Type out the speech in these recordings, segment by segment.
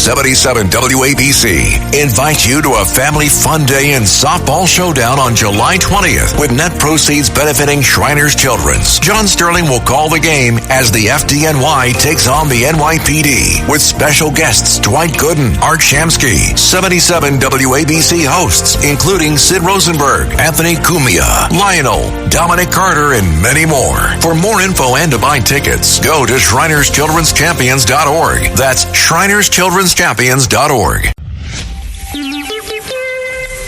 77 WABC invites you to a family fun day and softball showdown on July 20th with net proceeds benefiting Shriners Children's. John Sterling will call the game as the FDNY takes on the NYPD with special guests Dwight Gooden, Art Shamsky, 77 WABC hosts including Sid Rosenberg, Anthony Cumia, Lionel, Dominic Carter, and many more. For more info and to buy tickets, go to ShrinersChildren'sChampions.org. That's ShrinersChildren'sChampions.org.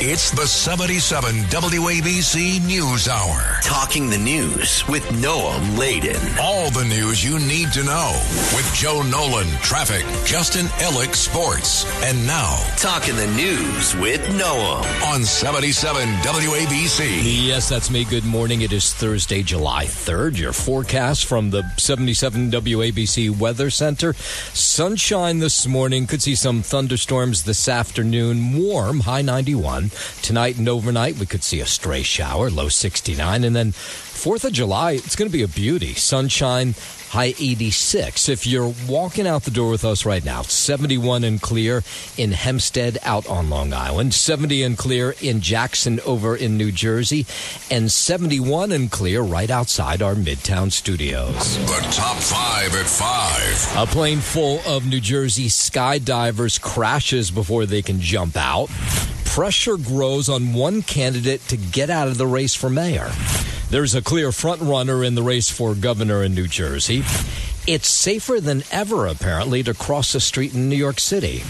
It's the 77 WABC News Hour. Talking the news with Noam Laden. All the news you need to know with Joe Nolan, traffic, Justin Ellick, sports. And now, Talking the news with Noam on 77 WABC. Yes, that's me. Good morning. It is Thursday, July 3rd. Your forecast from the 77 WABC Weather Center. Sunshine this morning. Could see some thunderstorms this afternoon. Warm, high 91. Tonight and overnight, we could see a stray shower, low 69. And then 4th of July, it's going to be a beauty. Sunshine, high 86. If you're walking out the door with us right now, 71 and clear in Hempstead out on Long Island, 70 and clear in Jackson over in New Jersey, and 71 and clear right outside our Midtown studios. The top 5 at 5. A plane full of New Jersey skydivers crashes before they can jump out. Pressure grows on one candidate to get out of the race for mayor. There's a clear front runner in the race for governor in New Jersey. It's safer than ever, apparently, to cross a street in New York City.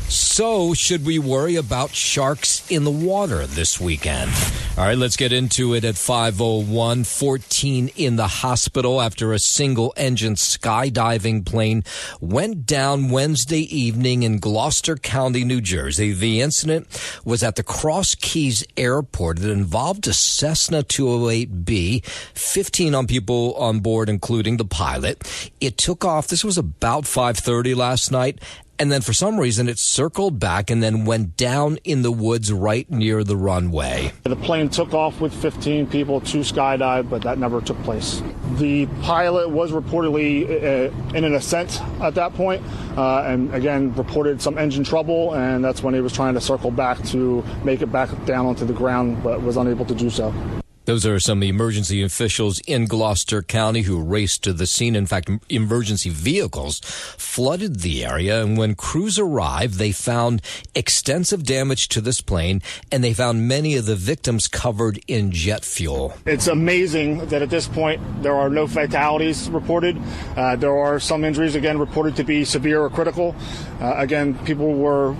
So, should we worry about sharks in the water this weekend? All right, let's get into it at 5:01. 14 in the hospital after a single-engine skydiving plane went down Wednesday evening in Gloucester County, New Jersey. The incident was at the Cross Keys Airport. It involved a Cessna 208B, 15 people on board, including the pilot. It took off. This was about 5:30 last night. And then for some reason, it circled back and then went down in the woods right near the runway. The plane took off with 15 people to skydive, but that never took place. The pilot was reportedly in an ascent at that point, and again, reported some engine trouble, and that's when he was trying to circle back to make it back down onto the ground, but was unable to do so. Those are some emergency officials in Gloucester County who raced to the scene. In fact, emergency vehicles flooded the area, and when crews arrived, they found extensive damage to this plane, and they found many of the victims covered in jet fuel. It's amazing that at this point there are no fatalities reported. There are some injuries, again, reported to be severe or critical. Again, people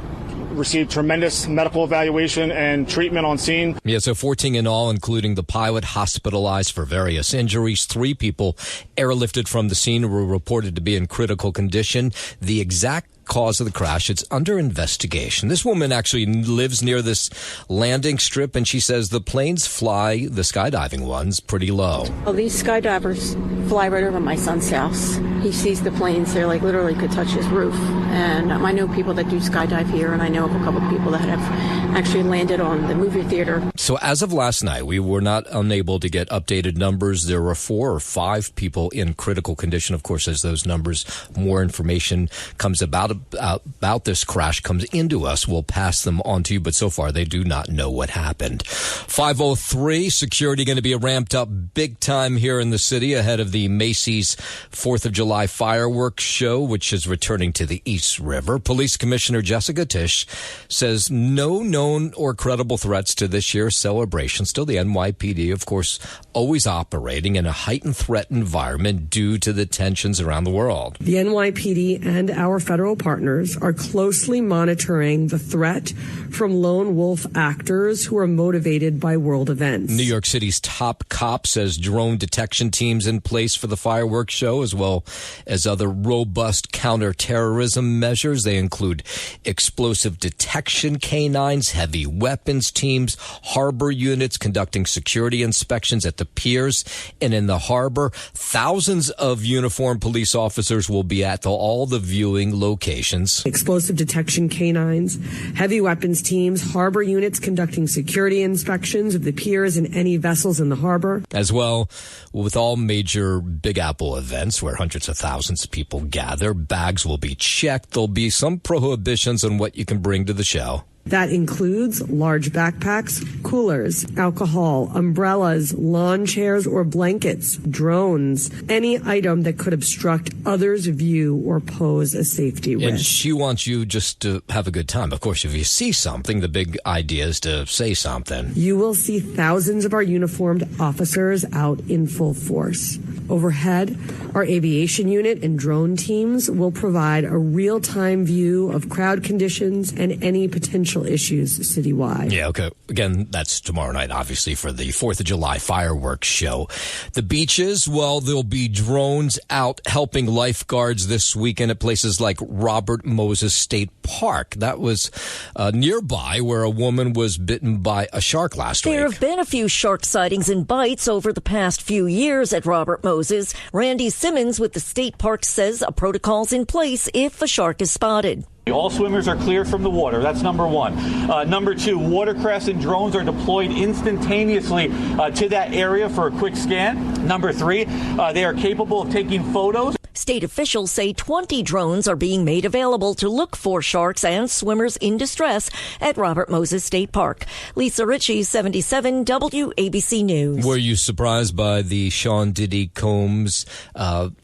received tremendous medical evaluation and treatment on scene. Yeah, so 14 in all, including the pilot, hospitalized for various injuries. 3 people airlifted from the scene were reported to be in critical condition. The exact cause of the crash, it's under investigation. This woman actually lives near this landing strip, and she says the planes fly, the skydiving ones, pretty low. Well, these skydivers fly right over my son's house. He sees the planes, they're like literally could touch his roof. And I know people that do skydive here, and I know of a couple of people that have actually landed on the movie theater. So as of last night, we were not unable to get updated numbers. There were 4 or 5 people in critical condition. Of course, as those numbers, more information comes about this crash comes into us, we'll pass them on to you, but so far they do not know what happened. 5:03, security going to be ramped up big time here in the city ahead of the Macy's 4th of July fireworks show, which is returning to the East River. Police Commissioner Jessica Tisch says no known or credible threats to this year's celebration. Still, the NYPD, of course, always operating in a heightened threat environment due to the tensions around the world. The NYPD and our federal partners are closely monitoring the threat from lone wolf actors who are motivated by world events. New York City's top cop says drone detection teams in place for the fireworks show, as well as other robust counterterrorism measures. They include explosive detection canines, heavy weapons teams, harbor units conducting security inspections at the piers and in the harbor. Thousands of uniformed police officers will be at all the viewing locations locations. Explosive detection canines, heavy weapons teams, harbor units conducting security inspections of the piers and any vessels in the harbor. As well, with all major Big Apple events where hundreds of thousands of people gather, bags will be checked. There'll be some prohibitions on what you can bring to the show. That includes large backpacks, coolers, alcohol, umbrellas, lawn chairs or blankets, drones, any item that could obstruct others' view or pose a safety risk. And she wants you just to have a good time. Of course, if you see something, the big idea is to say something. You will see thousands of our uniformed officers out in full force. Overhead, our aviation unit and drone teams will provide a real-time view of crowd conditions and any potential issues citywide. Yeah, okay. Again, that's tomorrow night, obviously, for the 4th of July fireworks show. The beaches, well, there'll be drones out helping lifeguards this weekend at places like Robert Moses State Park. That was nearby where a woman was bitten by a shark last week. There have been a few shark sightings and bites over the past few years at Robert Moses. Randy Simmons with the state park says a protocol's in place if a shark is spotted. All swimmers are clear from the water. That's number one. Number two, watercrafts and drones are deployed instantaneously to that area for a quick scan. Number three, they are capable of taking photos. State officials say 20 drones are being made available to look for sharks and swimmers in distress at Robert Moses State Park. Lisa Ritchie, 77 WABC News. Were you surprised by the Sean Diddy Combs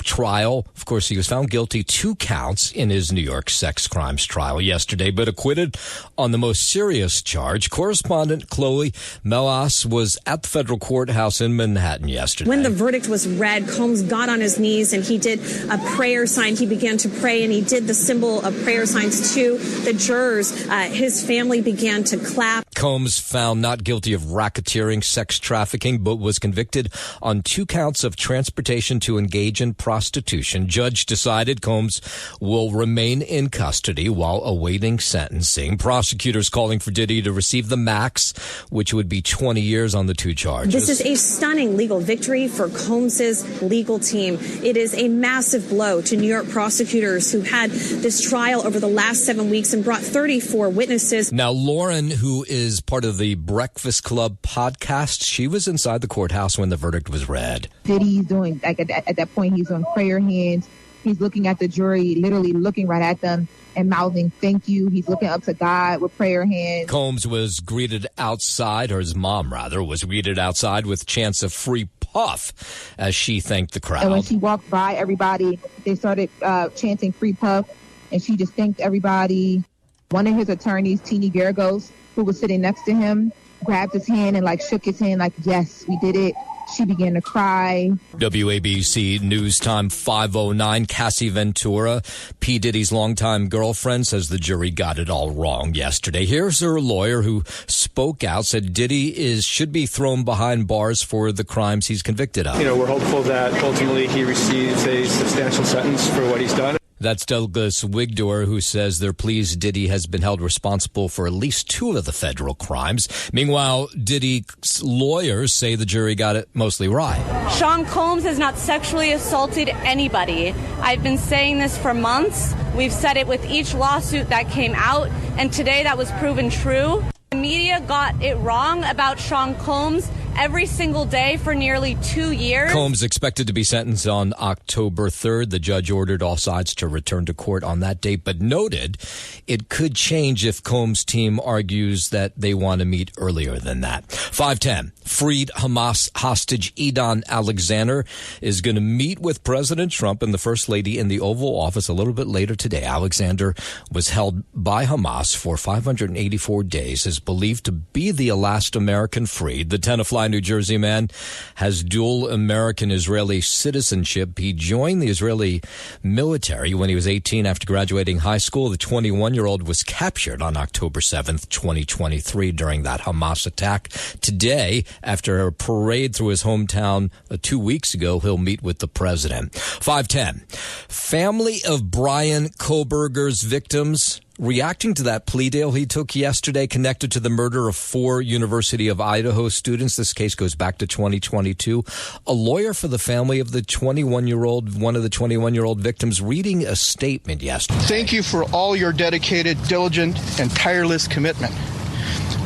trial? Of course, he was found guilty 2 counts in his New York sex crimes trial yesterday, but acquitted on the most serious charge. Correspondent Chloe Melas was at the federal courthouse in Manhattan yesterday. When the verdict was read, Combs got on his knees and he did a prayer sign. He began to pray and he did the symbol of prayer signs to the jurors. His family began to clap. Combs found not guilty of racketeering, sex trafficking, but was convicted on 2 counts of transportation to engage in prostitution. Judge decided Combs will remain in custody while awaiting sentencing. Prosecutors calling for Diddy to receive the max, which would be 20 years on the 2 charges. This is a stunning legal victory for Combs's legal team. It is a massive blow to New York prosecutors who had this trial over the last 7 weeks and brought 34 witnesses. Now, Lauren, who is part of the Breakfast Club podcast, she was inside the courthouse when the verdict was read. Diddy's doing, like at that point, he's on prayer hands. He's looking at the jury, literally looking right at them and mouthing, thank you. He's looking up to God with prayer hands. Combs was greeted outside, or his mom, rather, was greeted outside with chants of free puff as she thanked the crowd. And when she walked by everybody, they started chanting free puff, and she just thanked everybody. One of his attorneys, Teeny Garagos, who was sitting next to him, grabbed his hand and shook his hand like, yes, we did it. She began to cry. WABC News Time 5:09. Cassie Ventura, P. Diddy's longtime girlfriend, says the jury got it all wrong yesterday. Here's her lawyer who spoke out, said Diddy should be thrown behind bars for the crimes he's convicted of. We're hopeful that ultimately he receives a substantial sentence for what he's done. That's Douglas Wigdor, who says they're pleased Diddy has been held responsible for at least 2 of the federal crimes. Meanwhile, Diddy's lawyers say the jury got it mostly right. Sean Combs has not sexually assaulted anybody. I've been saying this for months. We've said it with each lawsuit that came out, and today that was proven true. The media got it wrong about Sean Combs every single day for nearly 2 years. Combs expected to be sentenced on October 3rd. The judge ordered all sides to return to court on that date, but noted it could change if Combs' team argues that they want to meet earlier than that. 5:10. Freed Hamas hostage Edan Alexander is going to meet with President Trump and the First Lady in the Oval Office a little bit later today. Alexander was held by Hamas for 584 days, is believed to be the last American freed. The Tenafly, New Jersey man has dual American-Israeli citizenship. He joined the Israeli military when he was 18 after graduating high school. The 21-year-old was captured on October 7th, 2023 during that Hamas attack. Today, after a parade through his hometown 2 weeks ago, he'll meet with the president. 5:10. Family of Brian Kohberger's victims reacting to that plea deal he took yesterday connected to the murder of 4 University of Idaho students. This case goes back to 2022. A lawyer for the family of the 21-year-old, one of the 21-year-old victims, reading a statement yesterday. Thank you for all your dedicated, diligent, and tireless commitment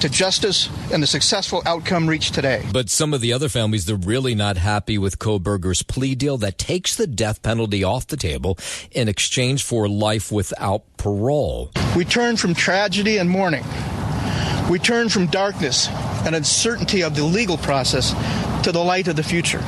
to justice and the successful outcome reached today. But some of the other families, they're really not happy with Kohberger's plea deal that takes the death penalty off the table in exchange for life without parole. We turn from tragedy and mourning. We turn from darkness and uncertainty of the legal process to the light of the future.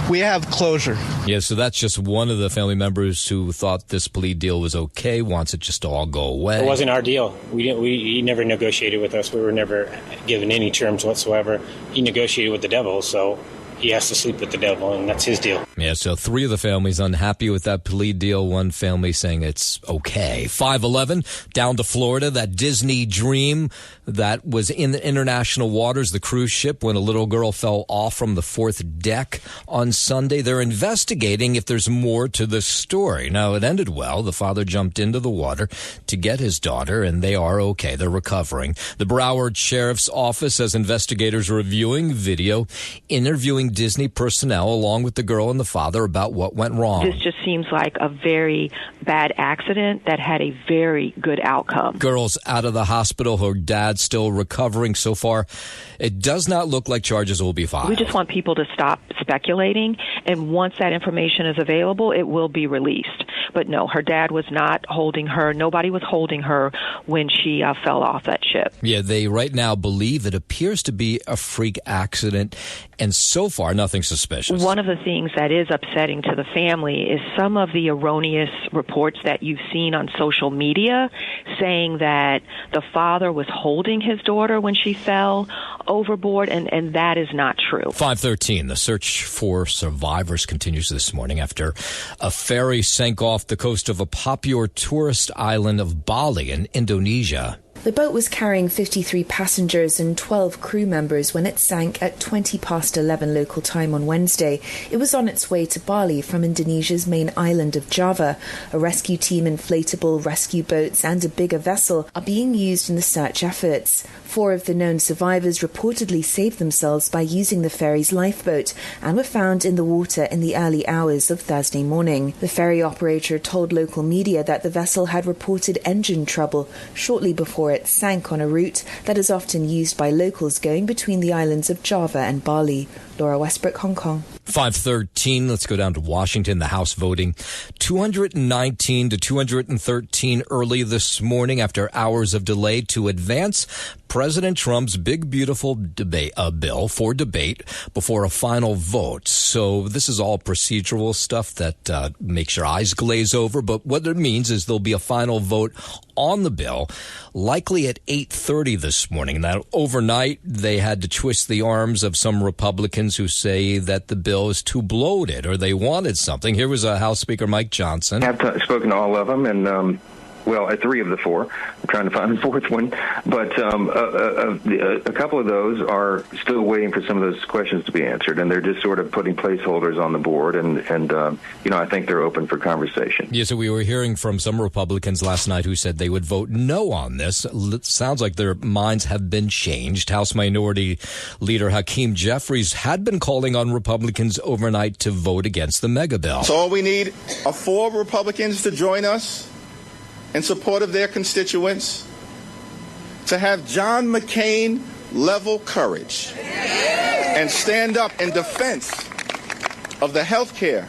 We have closure. Yeah, so that's just one of the family members who thought this plea deal was okay, wants it just to all go away. It wasn't our deal. He never negotiated with us. We were never given any terms whatsoever. He negotiated with the devil, so he has to sleep with the devil, and that's his deal. Yeah, so 3 of the families unhappy with that plea deal. One family saying it's okay. 511 down to Florida, that Disney dream that was in the international waters, the cruise ship, when a little girl fell off from the 4th deck on Sunday. They're investigating if there's more to the story. Now, it ended well. The father jumped into the water to get his daughter, and they are okay. They're recovering. The Broward Sheriff's Office says investigators are reviewing video, interviewing Disney personnel along with the girl and the father about what went wrong. This just seems like a very bad accident that had a very good outcome. Girl's out of the hospital. Her dad's still recovering. So far, it does not look like charges will be filed. We just want people to stop speculating, and once that information is available, it will be released. But no, her dad was not holding her. Nobody was holding her when she fell off that ship. Yeah, they right now believe it appears to be a freak accident, and so far, nothing suspicious. One of the things that is upsetting to the family is some of the erroneous reports that you've seen on social media saying that the father was holding his daughter when she fell overboard, and that is not true. 5:13, the search for survivors continues this morning after a ferry sank off the coast of a popular tourist island of Bali in Indonesia. The boat was carrying 53 passengers and 12 crew members when it sank at 11:20 local time on Wednesday. It was on its way to Bali from Indonesia's main island of Java. A rescue team, inflatable rescue boats and a bigger vessel are being used in the search efforts. 4 of the known survivors reportedly saved themselves by using the ferry's lifeboat and were found in the water in the early hours of Thursday morning. The ferry operator told local media that the vessel had reported engine trouble shortly before it sank on a route that is often used by locals going between the islands of Java and Bali. Laura Westbrook, Hong Kong. 5:13, let's go down to Washington. The House voting 219 to 213 early this morning after hours of delay to advance President Trump's big, beautiful bill for debate before a final vote. So this is all procedural stuff that makes your eyes glaze over. But what it means is there'll be a final vote on the bill, likely at 8:30 this morning. Now, overnight, they had to twist the arms of some Republicans who say that the bill is too bloated or they wanted something. Here was House Speaker Mike Johnson. I've spoken to all of them, and well, at 3 of the 4. I'm trying to find the 4th one. But a couple of those are still waiting for some of those questions to be answered, and they're just sort of putting placeholders on the board, and I think they're open for conversation. Yeah, so we were hearing from some Republicans last night who said they would vote no on this. It sounds like their minds have been changed. House Minority Leader Hakeem Jeffries had been calling on Republicans overnight to vote against the mega bill. So all we need are 4 Republicans to join us in support of their constituents, to have John McCain level courage and stand up in defense of the health care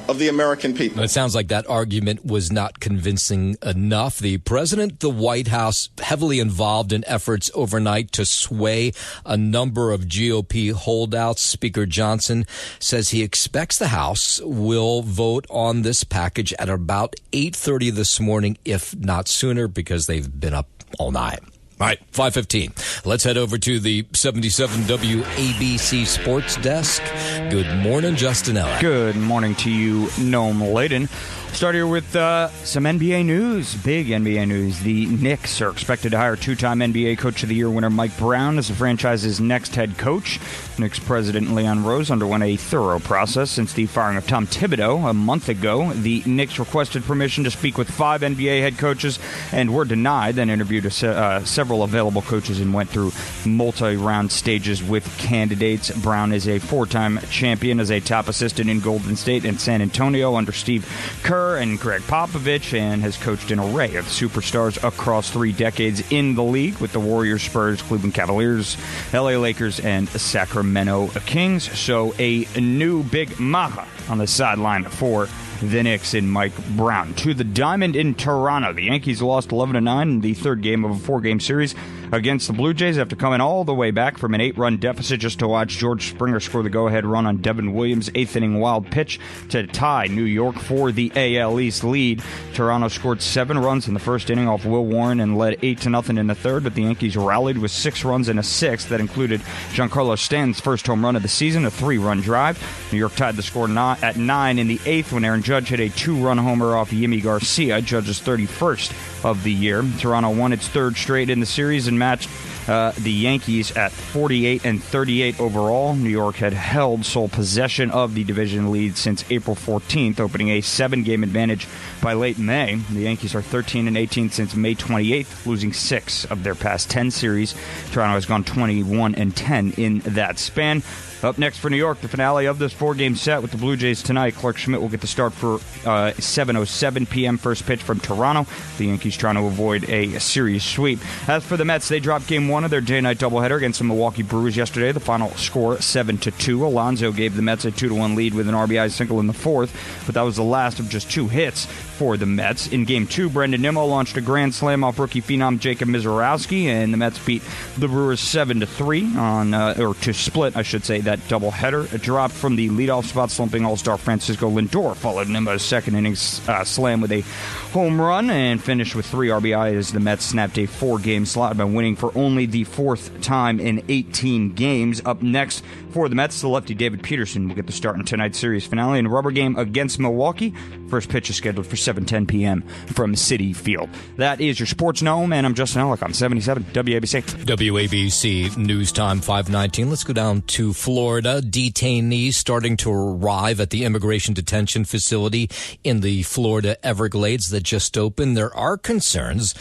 of the American people. It sounds like that argument was not convincing enough. The president, the White House, heavily involved in efforts overnight to sway a number of GOP holdouts. Speaker Johnson says he expects the House will vote on this package at about 8:30 this morning, if not sooner, because they've been up all night. All right, 5:15. Let's head over to the 77 WABC Sports Desk. Good morning, Justin Eller. Good morning to you, Noam Layden. Start here with some NBA news, big NBA news. The Knicks are expected to hire two-time NBA Coach of the Year winner Mike Brown as the franchise's next head coach. Knicks president Leon Rose underwent a thorough process since the firing of Tom Thibodeau a month ago. The Knicks requested permission to speak with 5 NBA head coaches and were denied, then interviewed several available coaches and went through multi-round stages with candidates. Brown is a 4-time champion as a top assistant in Golden State and San Antonio under Steve Kerr and Greg Popovich, and has coached an array of superstars across 3 decades in the league with the Warriors, Spurs, Cleveland Cavaliers, LA Lakers, and Sacramento Kings. So a new big maha on the sideline for the Knicks in Mike Brown. To the Diamond in Toronto, the Yankees lost 11-9 in the third game of a 4-game series against the Blue Jays after coming all the way back from an 8-run deficit just to watch George Springer score the go-ahead run on Devin Williams' 8th-inning wild pitch to tie New York for the AL East lead. Toronto scored 7 runs in the first inning off Will Warren and led 8-0 in the third, but the Yankees rallied with 6 runs in a 6th. That included Giancarlo Stanton's first home run of the season, a 3-run drive. New York tied the score at 9 in the 8th when Aaron Judge hit a 2-run homer off Yimi Garcia, Judge's 31st of the year. Toronto won its 3rd straight in the series and matched the Yankees at 48-38 overall. New York had held sole possession of the division lead since April 14th, opening a 7-game advantage by late May. The Yankees are 13-18 since May 28th, losing 6 of their past 10 series. Toronto has gone 21-10 in that span. Up next for New York, the finale of this 4-game set with the Blue Jays tonight. Clark Schmidt will get the start for 7:07 p.m. first pitch from Toronto. The Yankees trying to avoid a series sweep. As for the Mets, they dropped Game 1 of their day-night doubleheader against the Milwaukee Brewers yesterday. The final score 7-2. Alonso gave the Mets a 2-1 lead with an RBI single in the 4th, but that was the last of just 2 hits for the Mets. In Game 2, Brendan Nimmo launched a grand slam off rookie phenom Jacob Mizorowski, and the Mets beat the Brewers 7-3 or to split, I should say, that doubleheader. It dropped from the leadoff spot, slumping All-Star Francisco Lindor followed Nimmo's second inning slam with a home run and finished with 3 RBI as the Mets snapped a 4-game slot by winning for only the 4th time in 18 games. Up next for the Mets, the lefty David Peterson will get the start in tonight's series finale in a rubber game against Milwaukee. First pitch is scheduled for 7:10 p.m. from Citi Field. That is your Sports Gnome, and I'm Justin Ellick on 77 WABC. WABC News Time 5:19. Let's go down to Florida. Detainees starting to arrive at the immigration detention facility in the Florida Everglades that just opened. There are concerns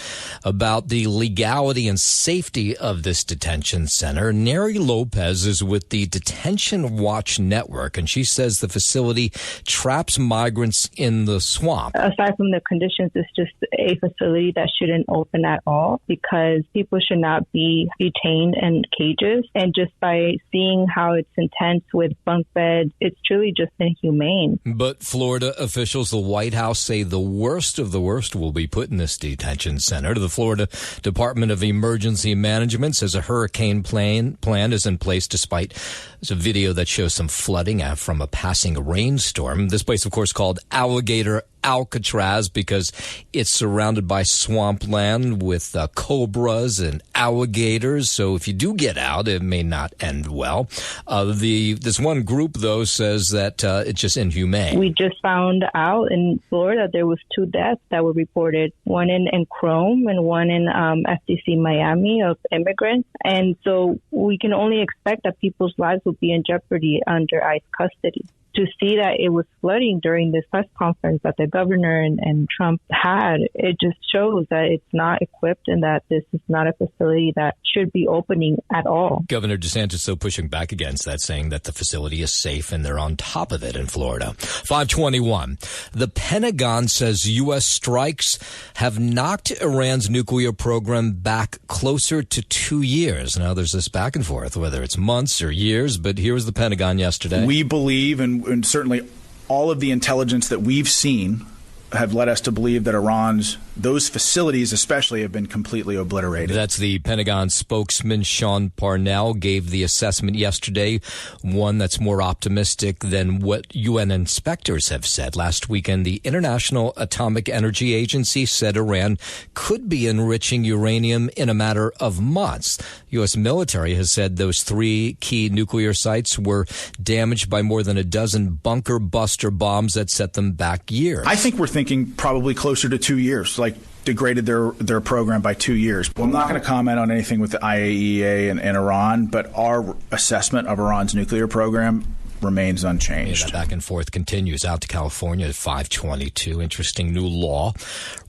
about the legality and safety of this detention center. Neri Lopez is with the Detention Watch Network, and she says the facility traps migrants in the swamp. Aside from the conditions, it's just a facility that shouldn't open at all because people should not be detained in cages. And just by seeing how it's intense with bunk beds, it's truly just inhumane. But Florida officials, the White House, say the worst of the worst will be put in this detention center. The Florida Department of Emergency Management says a hurricane plan is in place despite there's a video that shows some flooding from a passing rainstorm. This place, of course, called Alligator Alcatraz because it's surrounded by swampland with cobras and alligators. So if you do get out, it may not end well. This one group, though, says that it's just inhumane. We just found out in Florida there was 2 deaths that were reported, one in Chrome and one in FTC Miami of immigrants. And so we can only expect that people's lives will be in jeopardy under ICE custody. To see that it was flooding during this press conference that the governor and Trump had, it just shows that it's not equipped and that this is not a facility that should be opening at all. Governor DeSantis so pushing back against that, saying that the facility is safe and they're on top of it in Florida. 521. The Pentagon says U.S. strikes have knocked Iran's nuclear program back closer to 2 years. Now, there's this back and forth, whether it's months or years, but here was the Pentagon yesterday. We believe, and certainly all of the intelligence that we've seen have led us to believe that Iran's those facilities especially have been completely obliterated. That's the Pentagon spokesman. Sean Parnell gave the assessment yesterday, one that's more optimistic than what UN inspectors have said. Last weekend, the International Atomic Energy Agency said Iran could be enriching uranium in a matter of months. U.S. military has said those 3 key nuclear sites were damaged by more than a dozen bunker buster bombs that set them back years. I think we're thinking probably closer to 2 years, like degraded their program by 2 years. Well, I'm not going to comment on anything with the IAEA and Iran, but our assessment of Iran's nuclear program remains unchanged. Yeah, that back and forth continues. Out to California at 522. Interesting new law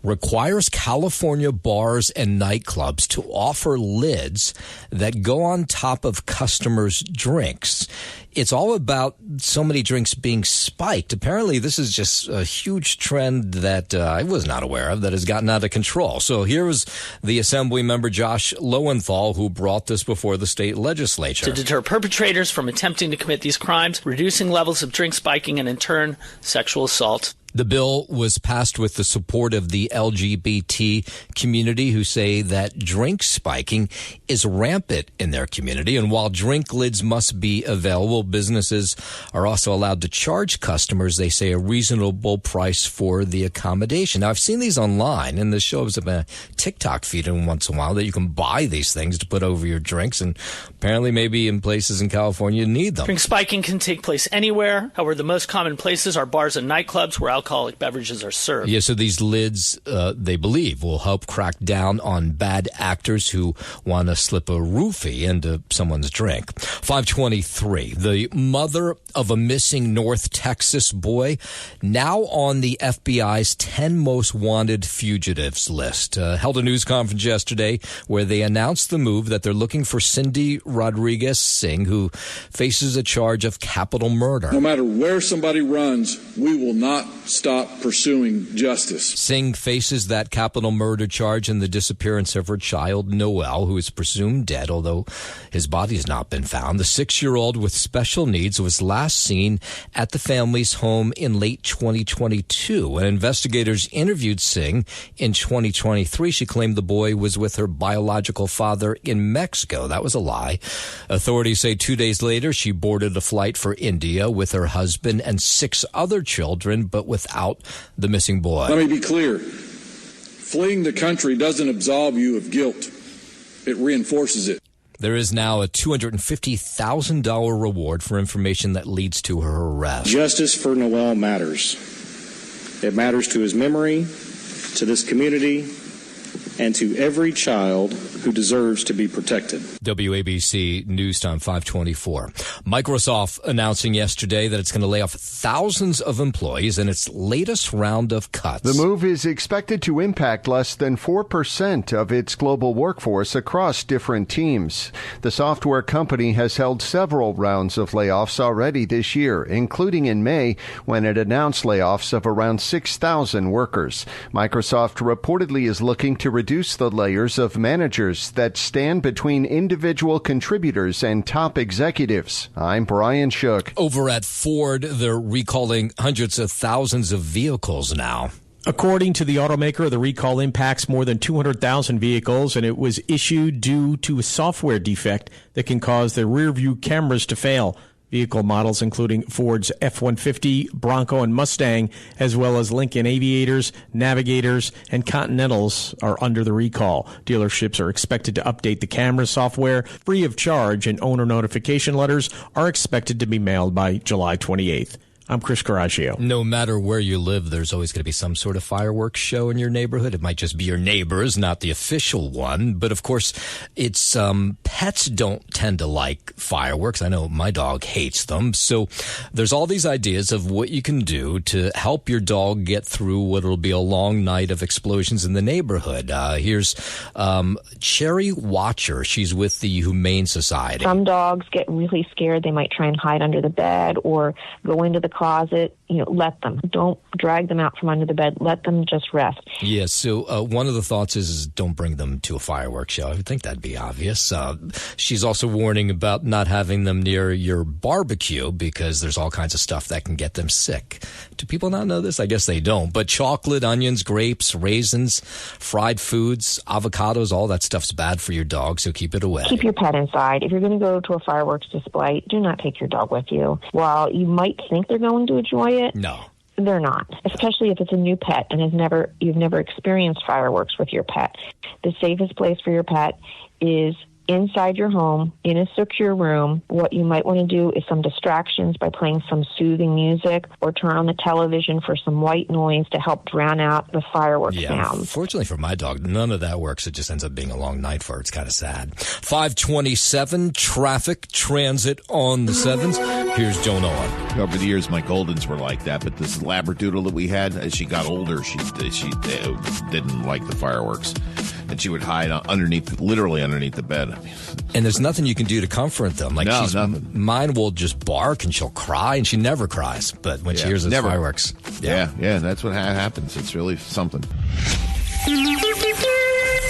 requires California bars and nightclubs to offer lids that go on top of customers' drinks. It's all about so many drinks being spiked. Apparently, this is just a huge trend that I was not aware of that has gotten out of control. So here was the Assembly member Josh Lowenthal, who brought this before the state legislature. To deter perpetrators from attempting to commit these crimes, reducing levels of drink spiking, and in turn, sexual assault. The bill was passed with the support of the LGBT community, who say that drink spiking is rampant in their community. And while drink lids must be available, businesses are also allowed to charge customers, they say, a reasonable price for the accommodation. Now, I've seen these online, and this shows up in a TikTok feed in once in a while that you can buy these things to put over your drinks. And apparently maybe in places in California you need them. Drink spiking can take place anywhere. However, the most common places are bars and nightclubs where alcoholic beverages are served. Yeah, so these lids, they believe, will help crack down on bad actors who want to slip a roofie into someone's drink. 523, the mother of a missing North Texas boy, now on the FBI's 10 most wanted fugitives list. Held a news conference yesterday where they announced the move that they're looking for Cindy Rodriguez Singh, who faces a charge of capital murder. No matter where somebody runs, we will not stop pursuing justice. Singh faces that capital murder charge in the disappearance of her child, Noel, who is presumed dead, although his body has not been found. The 6-year-old with special needs was last seen at the family's home in late 2022. When investigators interviewed Singh in 2023, she claimed the boy was with her biological father in Mexico. That was a lie. Authorities say 2 days later, she boarded a flight for India with her husband and 6 other children, but without the missing boy. Let me be clear. Fleeing the country doesn't absolve you of guilt. It reinforces it. There is now a $250,000 reward for information that leads to her arrest. Justice for Noel matters. It matters to his memory, to this community, and to every child who deserves to be protected. WABC News Time 524. Microsoft announcing yesterday that it's going to lay off thousands of employees in its latest round of cuts. The move is expected to impact less than 4% of its global workforce across different teams. The software company has held several rounds of layoffs already this year, including in May when it announced layoffs of around 6,000 workers. Microsoft reportedly is looking to reduce the layers of managers that stand between individual contributors and top executives. I'm Brian Shook. Over at Ford, they're recalling hundreds of thousands of vehicles now. According to the automaker, the recall impacts more than 200,000 vehicles, and it was issued due to a software defect that can cause the rear-view cameras to fail. Vehicle models including Ford's F-150, Bronco, and Mustang, as well as Lincoln Aviators, Navigators, and Continentals are under the recall. Dealerships are expected to update the camera software free of charge, and owner notification letters are expected to be mailed by July 28th. I'm Chris Coraggio. No matter where you live, there's always going to be some sort of fireworks show in your neighborhood. It might just be your neighbor's, not the official one. But of course, it's pets don't tend to like fireworks. I know my dog hates them. So there's all these ideas of what you can do to help your dog get through what will be a long night of explosions in the neighborhood. Here's Cherry Watcher. She's with the Humane Society. Some dogs get really scared. They might try and hide under the bed or go into the closet let them. Don't drag them out from under the bed. Let them just rest. Yes, so one of the thoughts is don't bring them to a fireworks show. I would think that'd be obvious. She's also warning about not having them near your barbecue because there's all kinds of stuff that can get them sick. Do people not know this? I guess they don't. But chocolate, onions, grapes, raisins, fried foods, avocados, all that stuff's bad for your dog, so keep it away. Keep your pet inside. If you're going to go to a fireworks display, do not take your dog with you. While you might think they're going to enjoy it, no, they're not, especially if it's a new pet and you've never experienced fireworks with your pet. The safest place for your pet is inside your home, in a secure room. What you might want to do is some distractions by playing some soothing music or turn on the television for some white noise to help drown out the fireworks sounds. Fortunately for my dog, none of that works. It just ends up being a long night for her. It's kind of sad. 527, traffic, transit on the 7s. Here's Joan Owen. Over the years, my Goldens were like that, but this Labradoodle that we had, as she got older, she didn't like the fireworks. And she would hide literally underneath the bed. And there's nothing you can do to comfort them. Nothing. Mine will just bark and she'll cry, and she never cries. But when she hears those fireworks. Yeah, that's what happens. It's really something.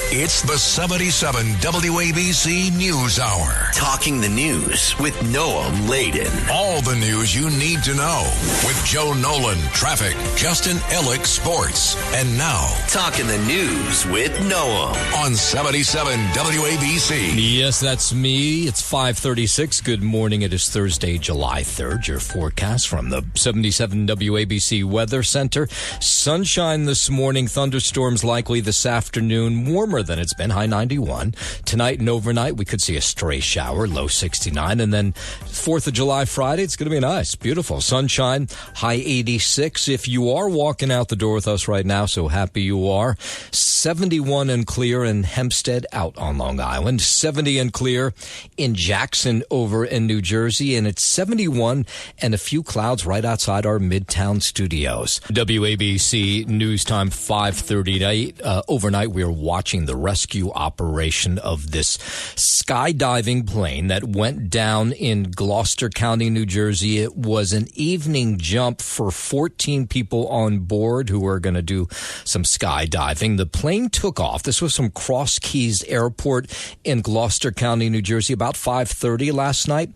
It's the 77 WABC News Hour. Talking the news with Noam Laden. All the news you need to know with Joe Nolan, traffic, Justin Ellick, sports. And now, Talking the news with Noam. On 77 WABC. Yes, that's me. It's 5:36. Good morning. It is Thursday, July 3rd. Your forecast from the 77 WABC Weather Center. Sunshine this morning. Thunderstorms likely this afternoon. Warmer than it's been, high 91. Tonight and overnight, we could see a stray shower, low 69. And then 4th of July, Friday, it's going to be nice, beautiful. Sunshine, high 86. If you are walking out the door with us right now, so happy you are. 71 and clear in Hempstead out on Long Island. 70 and clear in Jackson over in New Jersey. And it's 71 and a few clouds right outside our Midtown studios. WABC News Time 5:30 overnight, we are watching the rescue operation of this skydiving plane that went down in Gloucester County, New Jersey. It was an evening jump for 14 people on board who were going to do some skydiving. The plane took off. This was from Cross Keys Airport in Gloucester County, New Jersey, about 5:30 last night.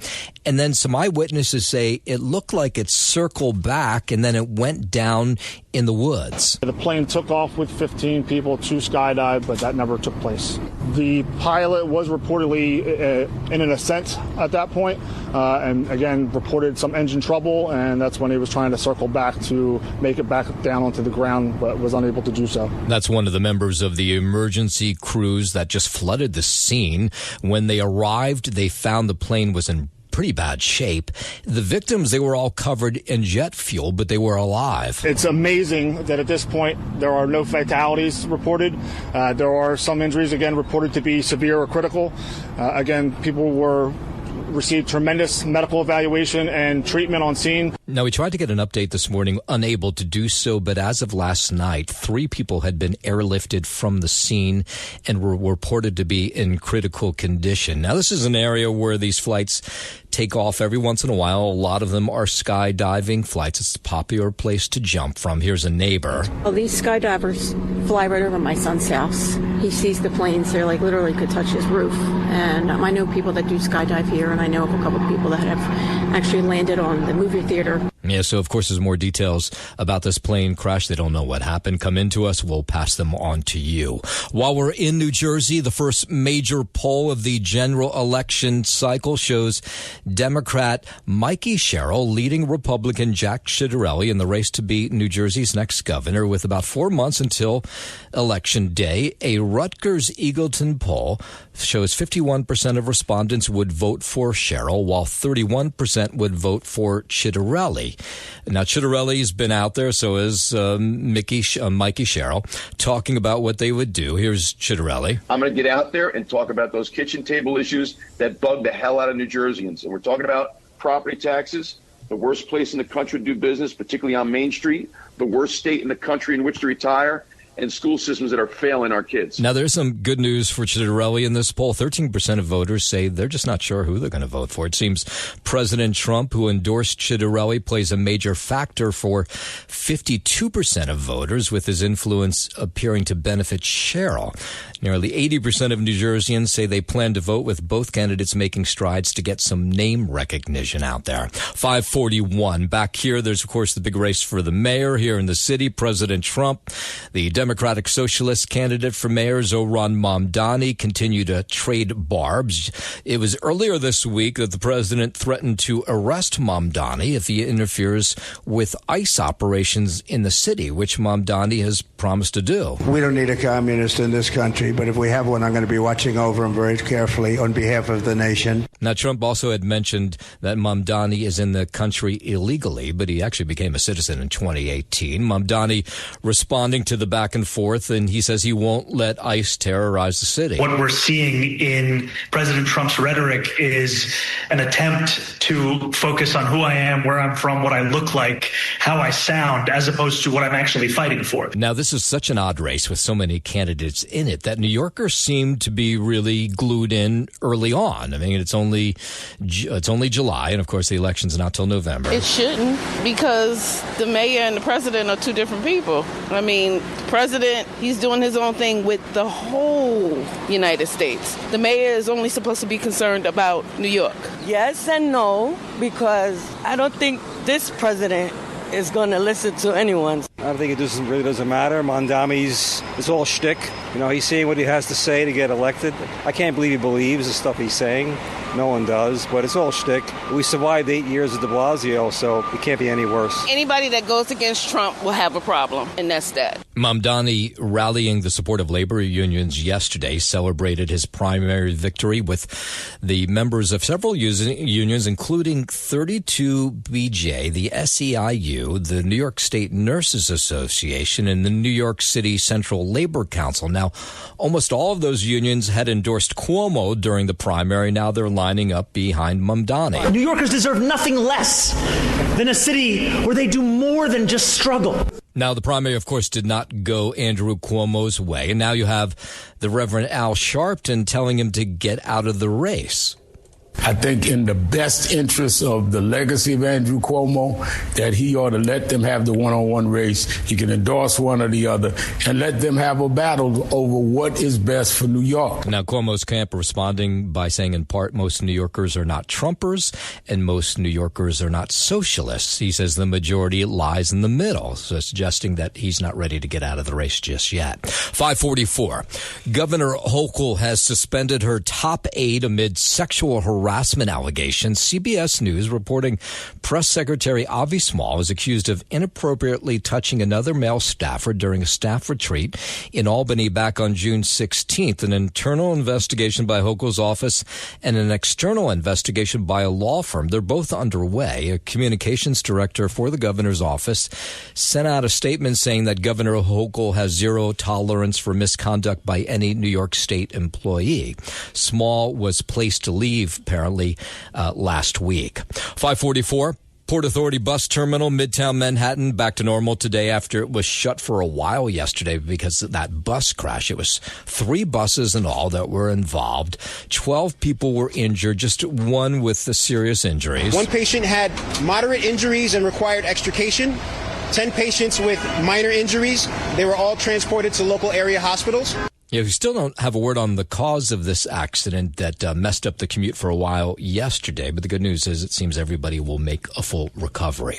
And then some eyewitnesses say it looked like it circled back and then it went down in the woods. The plane took off with 15 people to skydive, but that never took place. The pilot was reportedly in an ascent at that point, and again reported some engine trouble, and that's when he was trying to circle back to make it back down onto the ground, but was unable to do so. That's one of the members of the emergency crews that just flooded the scene. When they arrived, they found the plane was in pretty bad shape. The victims, they were all covered in jet fuel, but they were alive. It's amazing that at this point there are no fatalities reported. There are some injuries, again, reported to be severe or critical. Again, people received tremendous medical evaluation and treatment on scene. Now, we tried to get an update this morning, unable to do so, but as of last night, 3 people had been airlifted from the scene and were reported to be in critical condition. Now, this is an area where these flights take off every once in a while. A lot of them are skydiving flights. It's a popular place to jump from. Here's a neighbor. Well, these skydivers fly right over my son's house. He sees the planes. They're literally could touch his roof. And I know people that do skydive here, and I know of a couple of people that have actually landed on the movie theater. Yeah, so of course there's more details about this plane crash. They don't know what happened. Come into us. We'll pass them on to you. While we're in New Jersey, the first major poll of the general election cycle shows Democrat Mikey Sherrill leading Republican Jack Ciattarelli in the race to be New Jersey's next governor with about 4 months until Election Day. A Rutgers Eagleton poll shows 51% of respondents would vote for Sherrill, while 31% would vote for Ciattarelli. Now, Ciattarelli's been out there, so is Mikey Sherrill, talking about what they would do. Here's Ciattarelli. I'm going to get out there and talk about those kitchen table issues that bug the hell out of New Jerseyans. And we're talking about property taxes, the worst place in the country to do business, particularly on Main Street, the worst state in the country in which to retire, and school systems that are failing our kids. Now, there's some good news for Chitterelli in this poll. 13% of voters say they're just not sure who they're going to vote for. It seems President Trump, who endorsed Chitterelli, plays a major factor for 52% of voters, with his influence appearing to benefit Cheryl. Nearly 80% of New Jerseyans say they plan to vote, with both candidates making strides to get some name recognition out there. 541. Back here, there's, of course, the big race for the mayor here in the city. President Trump, the Democratic Socialist candidate for mayor, Zohran Mamdani, continue to trade barbs. It was earlier this week that the president threatened to arrest Mamdani if he interferes with ICE operations in the city, which Mamdani has promised to do. We don't need a communist in this country, but if we have one, I'm going to be watching over him very carefully on behalf of the nation. Now, Trump also had mentioned that Mamdani is in the country illegally, but he actually became a citizen in 2018. Mamdani responding to the back and forth, and he says he won't let ICE terrorize the city. What we're seeing in President Trump's rhetoric is an attempt to focus on who I am, where I'm from, what I look like, how I sound, as opposed to what I'm actually fighting for. Now, this is such an odd race with so many candidates in it that New Yorkers seem to be really glued in early on. I mean, it's only July, and of course the election's not till November. It shouldn't, because the mayor and the president are two different people. I mean, the president, he's doing his own thing with the whole United States. The mayor is only supposed to be concerned about New York. Yes and no, because I don't think this president is going to listen to anyone. I think it really doesn't matter. Mamdani's, it's all shtick. You know, he's saying what he has to say to get elected. I can't believe he believes the stuff he's saying. No one does, but it's all shtick. We survived 8 years of de Blasio, so it can't be any worse. Anybody that goes against Trump will have a problem, and that's that. Mamdani, rallying the support of labor unions yesterday, celebrated his primary victory with the members of several unions, including 32BJ, the SEIU, the New York State Nurses Association, and the New York City Central Labor Council. Now, almost all of those unions had endorsed Cuomo during the primary. Now they're lining up behind Mamdani. New Yorkers deserve nothing less than a city where they do more than just struggle. Now, the primary, of course, did not go Andrew Cuomo's way. And now you have the Reverend Al Sharpton telling him to get out of the race. I think in the best interest of the legacy of Andrew Cuomo, that he ought to let them have the one-on-one race. He can endorse one or the other and let them have a battle over what is best for New York. Now, Cuomo's camp responding by saying, in part, most New Yorkers are not Trumpers and most New Yorkers are not socialists. He says the majority lies in the middle, so suggesting that he's not ready to get out of the race just yet. 544. Governor Hochul has suspended her top aide amid sexual harassment allegations. CBS News reporting Press Secretary Avi Small is accused of inappropriately touching another male staffer during a staff retreat in Albany back on June 16th. An internal investigation by Hochul's office and an external investigation by a law firm, they're both underway. A communications director for the governor's office sent out a statement saying that Governor Hochul has zero tolerance for misconduct by any New York State employee. Small was placed to leave apparently last week. 544. Port Authority Bus Terminal, Midtown Manhattan, back to normal today after it was shut for a while yesterday because of that bus crash. It was 3 buses in all that were involved. 12 people were injured, just one with the serious injuries. One patient had moderate injuries and required extrication. 10 patients with minor injuries. They were all transported to local area hospitals. Yeah, we still don't have a word on the cause of this accident that messed up the commute for a while yesterday. But the good news is it seems everybody will make a full recovery.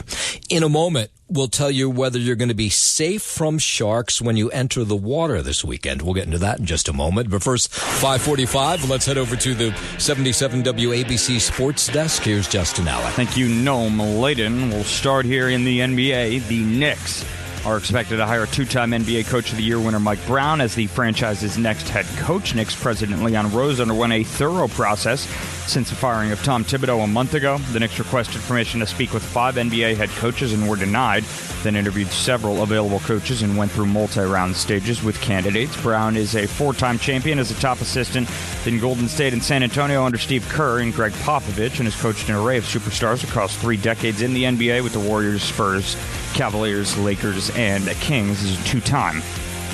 In a moment, we'll tell you whether you're going to be safe from sharks when you enter the water this weekend. We'll get into that in just a moment. But first, 545, let's head over to the 77 WABC Sports Desk. Here's Justin Allen. Thank you, Noam Layden. We'll start here in the NBA. The Knicks are expected to hire 2-time NBA Coach of the Year winner Mike Brown as the franchise's next head coach. Knicks president Leon Rose underwent a thorough process since the firing of Tom Thibodeau a month ago. The Knicks requested permission to speak with 5 NBA head coaches and were denied, then interviewed several available coaches and went through multi-round stages with candidates. Brown is a 4-time champion as a top assistant in Golden State and San Antonio under Steve Kerr and Greg Popovich, and has coached an array of superstars across 3 decades in the NBA with the Warriors, Spurs, Cavaliers, Lakers, and Kings. He's a 2-time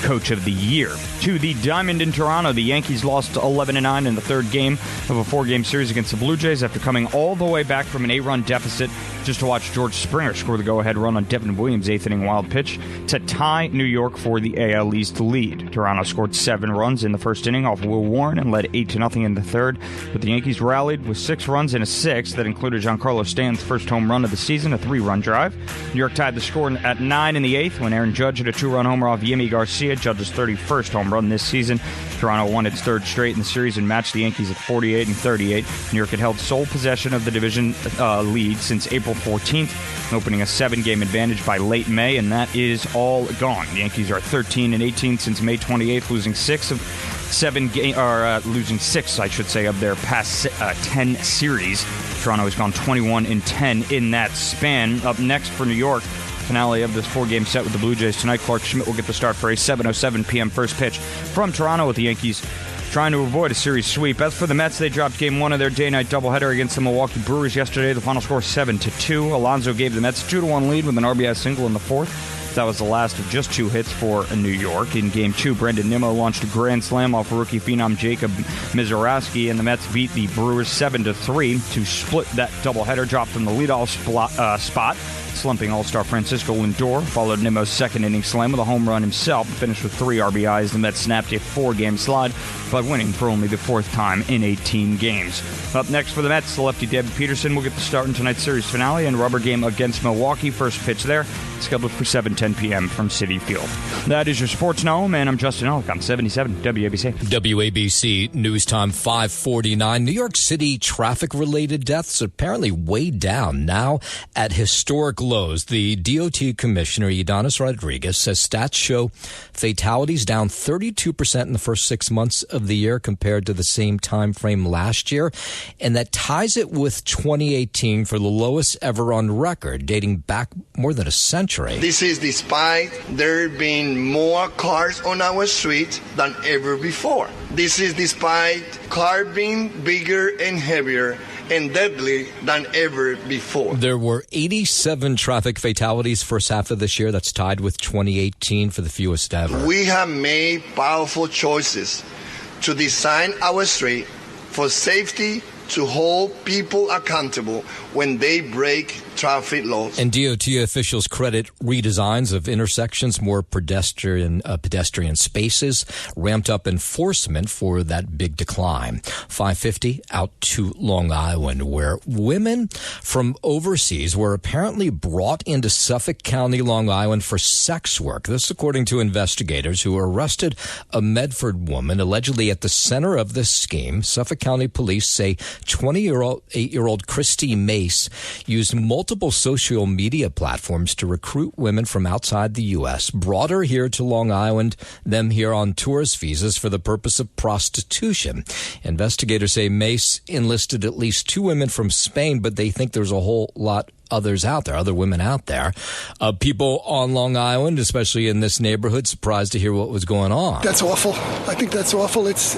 Coach of the Year. To the Diamond in Toronto, the Yankees lost 11-9 in the third game of a 4-game series against the Blue Jays after coming all the way back from an 8-run deficit just to watch George Springer score the go-ahead run on Devin Williams' 8th-inning wild pitch to tie New York for the AL East lead. Toronto scored 7 runs in the first inning off Will Warren and led 8-0 in the third, but the Yankees rallied with 6 runs in a 6th that included Giancarlo Stanton's first home run of the season, a 3-run drive. New York tied the score at 9 in the 8th when Aaron Judge hit a 2-run homer off Yimi Garcia, Judge's 31st home run this season. Toronto won its 3rd straight in the series and matched the Yankees at 48-38. New York had held sole possession of the division lead since April 14th, opening a 7-game advantage by late May, and that is all gone. The Yankees are 13-18 since May 28th, losing 6, I should say, of their past 10 series. Toronto has gone 21-10 in that span. Up next for New York, finale of this 4-game set with the Blue Jays tonight. Clark Schmidt will get the start for a 7:07 p.m. first pitch from Toronto, with the Yankees trying to avoid a series sweep. As for the Mets, they dropped Game 1 of their day-night doubleheader against the Milwaukee Brewers yesterday. The final score 7-2. Alonso gave the Mets a 2-1 lead with an RBI single in the 4th. That was the last of just 2 hits for New York. In Game 2, Brendan Nimmo launched a grand slam off rookie phenom Jacob Mizorowski, and the Mets beat the Brewers 7-3 to split that doubleheader, dropped from the leadoff spot. Slumping all-star Francisco Lindor followed Nimmo's second-inning slam with a home run himself, finished with 3 RBIs. The Mets snapped a 4-game slide, but winning for only the 4th time in 18 games. Up next for the Mets, the lefty David Peterson will get the start in tonight's series finale and rubber game against Milwaukee. First pitch there, scheduled for 7:10 p.m. from Citi Field. That is your Sports Gnome, and I'm Justin Ellick on 77 WABC. WABC News Time 5:49. New York City traffic-related deaths apparently way down, now at historic lows. The DOT Commissioner, Ydanis Rodriguez, says stats show fatalities down 32% in the first 6 months of the year compared to the same time frame last year, and that ties it with 2018 for the lowest ever on record, dating back more than a century. This is despite there being more cars on our streets than ever before. This is despite cars being bigger and heavier and deadly than ever before. There were 87 traffic fatalities first half of this year. That's tied with 2018 for the fewest ever. We have made powerful choices to design our street for safety, to hold people accountable when they break traffic laws. And DOT officials credit redesigns of intersections, more pedestrian spaces, ramped up enforcement for that big decline. 550 out to Long Island, where women from overseas were apparently brought into Suffolk County, Long Island for sex work. This according to investigators who arrested a Medford woman allegedly at the center of this scheme. Suffolk County police say 28-year-old Christy Mace used multiple social media platforms to recruit women from outside the U.S., brought her here to Long Island, them here on tourist visas for the purpose of prostitution. Investigators say Mace enlisted at least 2 women from Spain, but they think there's a whole lot others out there, other women out there. People on Long Island, especially in this neighborhood, surprised to hear what was going on. That's awful. I think that's awful. It's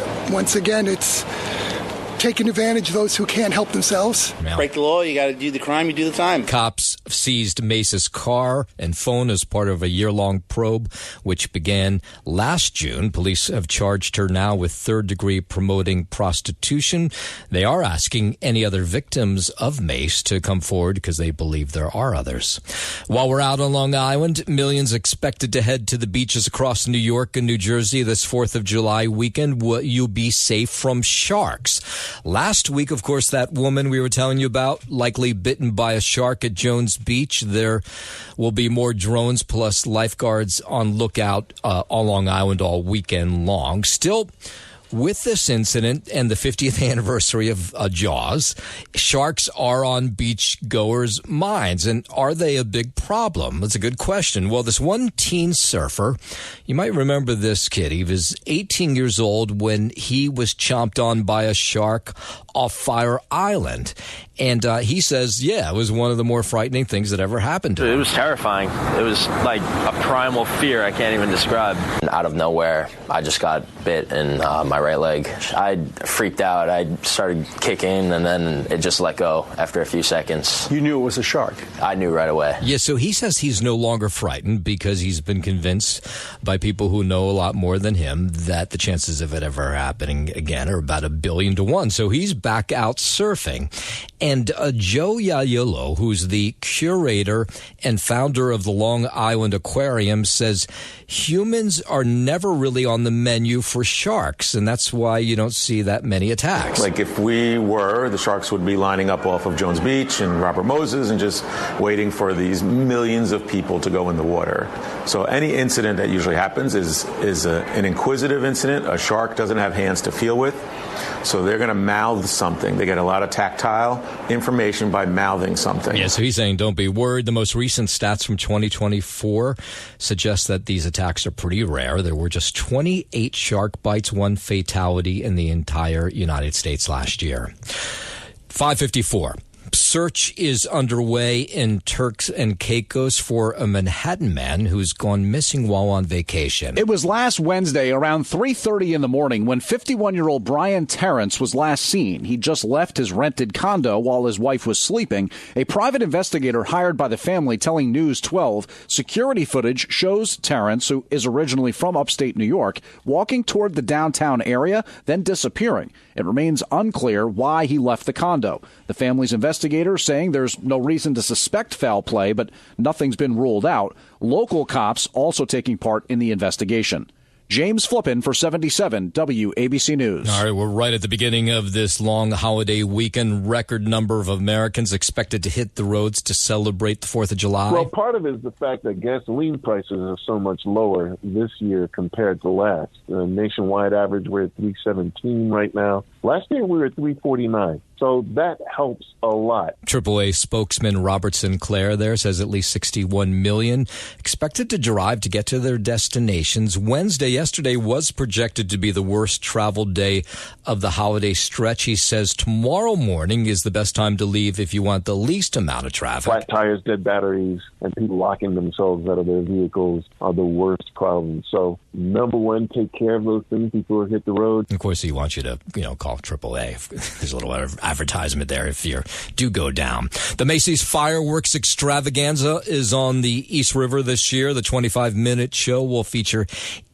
taking advantage of those who can't help themselves. Yeah. Break the law, you got to do the crime, you do the time. Cops seized Mace's car and phone as part of a year-long probe, which began last June. Police have charged her now with third-degree promoting prostitution. They are asking any other victims of Mace to come forward because they believe there are others. While we're out on Long Island, millions expected to head to the beaches across New York and New Jersey this 4th of July weekend. Will you be safe from sharks? Last week, of course, that woman we were telling you about, likely bitten by a shark at Jones Beach. There will be more drones plus lifeguards on lookout on Long Island all weekend long. Still, with this incident and the 50th anniversary of Jaws, sharks are on beach goers' minds. And are they a big problem? That's a good question. Well, this one teen surfer, you might remember this kid. He was 18 years old when he was chomped on by a shark off Fire Island. And he says, it was one of the more frightening things that ever happened to him. It was terrifying. It was like a primal fear I can't even describe. Out of nowhere, I just got bit in my my right leg. I freaked out. I started kicking, and then it just let go after a few seconds. You knew it was a shark? I knew right away. Yeah, so he says he's no longer frightened because he's been convinced by people who know a lot more than him that the chances of it ever happening again are about 1 billion to 1. So he's back out surfing. And Joe Yayolo, who's the curator and founder of the Long Island Aquarium, says humans are never really on the menu for sharks, and that's why you don't see that many attacks. Like if we were, the sharks would be lining up off of Jones Beach and Robert Moses and just waiting for these millions of people to go in the water. So any incident that usually happens is an inquisitive incident. A shark doesn't have hands to feel with, so they're going to mouth something. They get a lot of tactile information by mouthing something. Yeah, so he's saying don't be worried. The most recent stats from 2024 suggest that these attacks are pretty rare. There were just 28 shark bites, 1 fatality in the entire United States last year. 5:54. Search is underway in Turks and Caicos for a Manhattan man who's gone missing while on vacation. It was last Wednesday around 3:30 in the morning when 51-year-old Brian Terrence was last seen. He just left his rented condo while his wife was sleeping. A private investigator hired by the family telling News 12 security footage shows Terrence, who is originally from upstate New York, walking toward the downtown area, then disappearing. It remains unclear why he left the condo. The family's investigators saying there's no reason to suspect foul play, but nothing's been ruled out. Local cops also taking part in the investigation. James Flippin for 77 WABC News. All right, we're right at the beginning of this long holiday weekend. Record number of Americans expected to hit the roads to celebrate the 4th of July. Well, part of it is the fact that gasoline prices are so much lower this year compared to last. The nationwide average, we're at $3.17 right now. Last year, we were at $3.49. So that helps a lot. AAA spokesman Robert Sinclair there says at least 61 million expected to drive to get to their destinations. Yesterday was projected to be the worst travel day of the holiday stretch. He says tomorrow morning is the best time to leave if you want the least amount of traffic. Flat tires, dead batteries, and people locking themselves out of their vehicles are the worst problems. So, number one, take care of those things before you hit the road. Of course, he wants you to, call AAA. There's a little advertisement there if you do go down. The Macy's Fireworks Extravaganza is on the East River this year. The 25-minute show will feature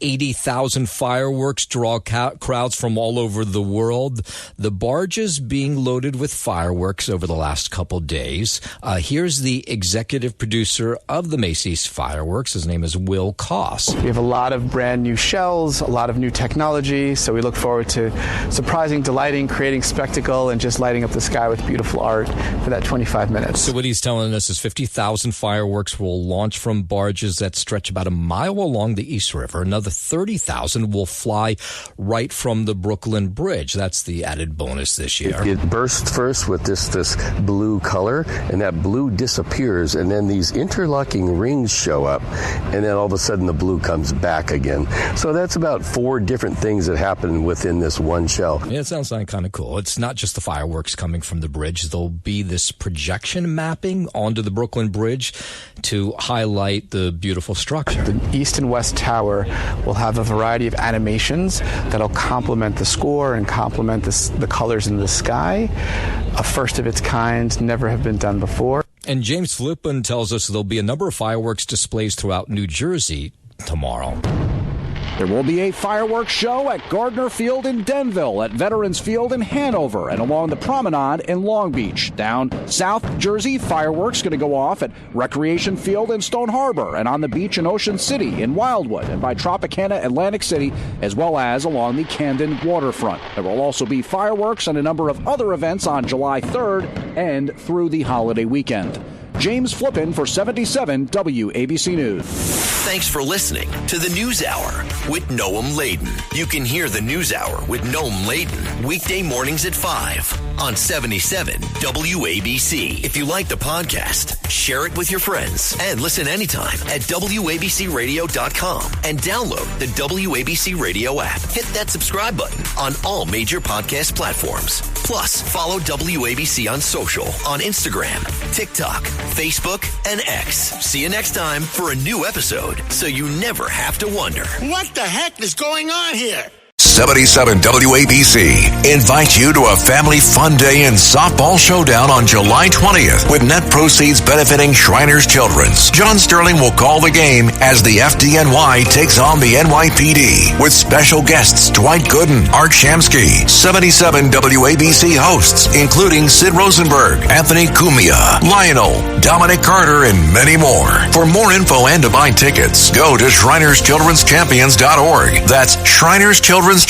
80,000 fireworks, draw crowds from all over the world. The barges being loaded with fireworks over the last couple days. Here's the executive producer of the Macy's Fireworks. His name is Will Koss. We have a lot of brand new shells, a lot of new technology, so we look forward to surprising, delighting, creating spectacle, and just lighting up the sky with beautiful art for that 25 minutes. So what he's telling us is 50,000 fireworks will launch from barges that stretch about a mile along the East River. Another 30,000 will fly right from the Brooklyn Bridge. That's the added bonus this year. It bursts first with this blue color, and that blue disappears, and then these interlocking rings show up, and then all of a sudden the blue comes back again. So that's about 4 different things that happen within this one shell. Yeah, it sounds like kind of cool. It's not just the fireworks coming from the bridge. There'll be this projection mapping onto the Brooklyn Bridge to highlight the beautiful structure. The East and West Tower will have a variety of animations that'll complement the score and complement the colors in the sky. A first of its kind, never have been done before. And James Flippin tells us there'll be a number of fireworks displays throughout New Jersey tomorrow. There will be a fireworks show at Gardner Field in Denville, at Veterans Field in Hanover, and along the Promenade in Long Beach. Down South Jersey, fireworks going to go off at Recreation Field in Stone Harbor, and on the beach in Ocean City in Wildwood, and by Tropicana, Atlantic City, as well as along the Camden waterfront. There will also be fireworks and a number of other events on July 3rd and through the holiday weekend. James Flippin for 77 WABC News. Thanks for listening to the News Hour with Noam Laden. You can hear the News Hour with Noam Laden weekday mornings at 5 on 77 WABC. If you like the podcast, share it with your friends and listen anytime at WABCRadio.com and download the WABC Radio app. Hit that subscribe button on all major podcast platforms. Plus, follow WABC on social on Instagram, TikTok, Facebook, and X. See you next time for a new episode, so you never have to wonder. What the heck is going on here? 77 WABC invites you to a family fun day and softball showdown on July 20th with net proceeds benefiting Shriners Children's. John Sterling will call the game as the FDNY takes on the NYPD with special guests Dwight Gooden, Art Shamsky, 77 WABC hosts, including Sid Rosenberg, Anthony Cumia, Lionel, Dominic Carter, and many more. For more info and to buy tickets, go to ShrinersChildren'sChampions.org. That's ShrinersChildren'sChampions.org.